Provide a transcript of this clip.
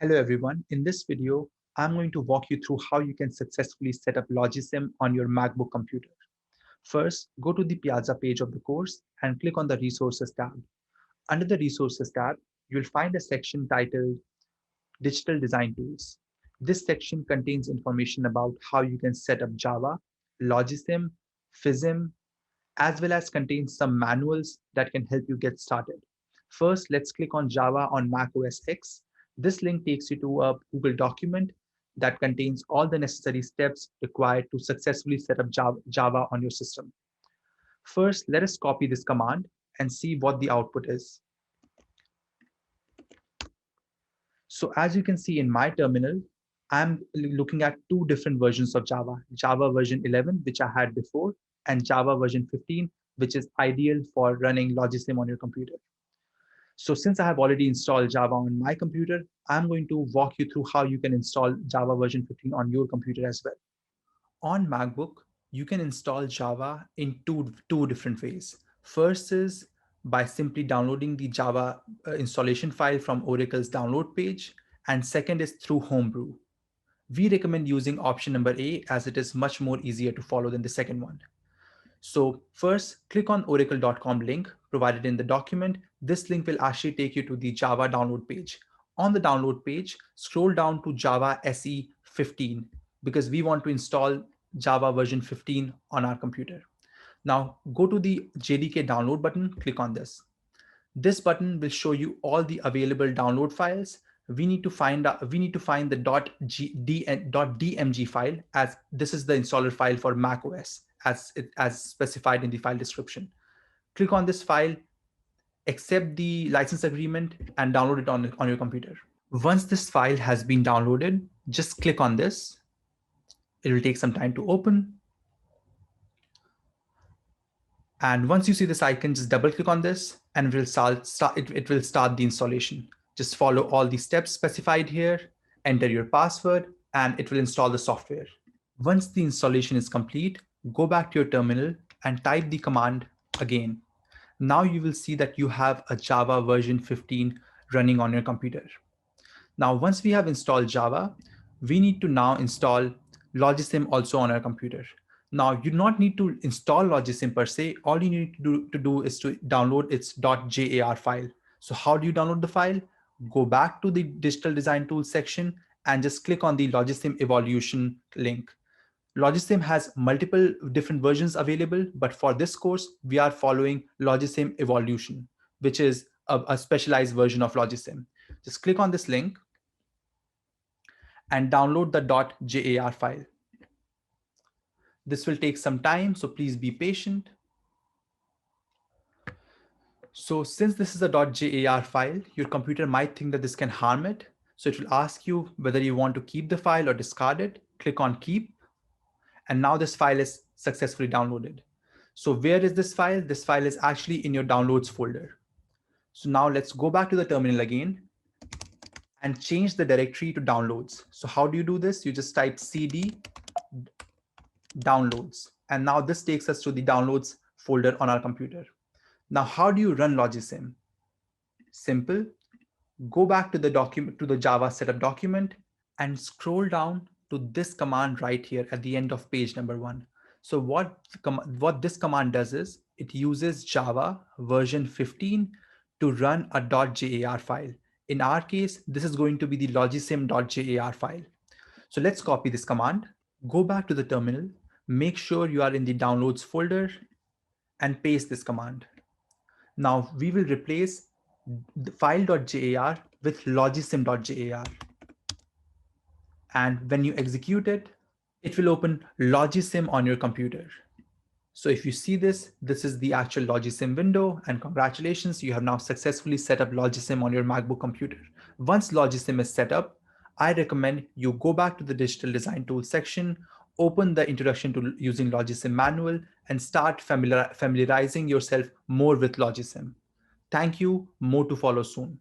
Hello everyone. In this video, I'm going to walk you through how you can successfully set up Logisim on your MacBook computer. First, go to the Piazza page of the course and click on the Resources tab. Under the Resources tab, you'll find a section titled Digital Design Tools. This section contains information about how you can set up Java, Logisim, Fism, as well as contains some manuals that can help you get started. First, let's click on Java on Mac OS X. This link takes you to a Google document that contains all the necessary steps required to successfully set up Java on your system. First, let us copy this command and see what the output is. So as you can see in my terminal, I'm looking at two different versions of Java, Java version 11, which I had before, and Java version 15, which is ideal for running Logisim on your computer. So since I have already installed Java on my computer, I'm going to walk you through how you can install Java version 15 on your computer as well. On MacBook, you can install Java in two different ways. First is by simply downloading the Java installation file from Oracle's download page, and second is through Homebrew. We recommend using option number A as it is much more easier to follow than the second one. So first, click on oracle.com link provided in the document. This link will actually take you to the Java download page. On the download page, scroll down to Java SE 15 because we want to install Java version 15 on our computer. Now go to the JDK download button, click on this. This button will show you all the available download files. We need to find the .dmg file, as this is the installer file for Mac OS as specified in the file description. Click on this file, accept the license agreement, and download it on your computer. Once this file has been downloaded, just click on this. It will take some time to open. And once you see this icon, just double click on this and it will start the installation. Just follow all the steps specified here, enter your password, and it will install the software. Once the installation is complete, go back to your terminal and type the command again. Now you will see that you have a Java version 15 running on your computer. Now, once we have installed Java, we need to now install Logisim also on our computer. Now, you do not need to install Logisim per se. All you need to do is to download its .jar file. So how do you download the file? Go back to the Digital Design Tools section and just click on the Logisim Evolution link. Logisim has multiple different versions available, but for this course, we are following Logisim Evolution, which is a specialized version of Logisim. Just click on this link and download the .jar file. This will take some time, so please be patient. So since this is a .jar file, your computer might think that this can harm it. So it will ask you whether you want to keep the file or discard it. Click on keep. And now this file is successfully downloaded. So where is this file? This file is actually in your downloads folder. So now let's go back to the terminal again and change the directory to downloads. So how do you do this? You just type cd downloads. And now this takes us to the downloads folder on our computer. Now, how do you run Logisim? Simple. Go back to the document, to the Java setup document, and scroll down to this command right here at the end of page number 1. So what this command does is it uses Java version 15 to run a .jar file. In our case, this is going to be the logisim.jar file. So let's copy this command. Go back to the terminal, make sure you are in the downloads folder, and paste this command. Now we will replace the file.jar with logisim.jar. And when you execute it, it will open Logisim on your computer. So if you see this, this is the actual Logisim window, and congratulations, you have now successfully set up Logisim on your MacBook computer. Once Logisim is set up, I recommend you go back to the Digital Design Tools section, open the Introduction to Using Logisim manual, and start familiarizing yourself more with Logisim. Thank you. More to follow soon.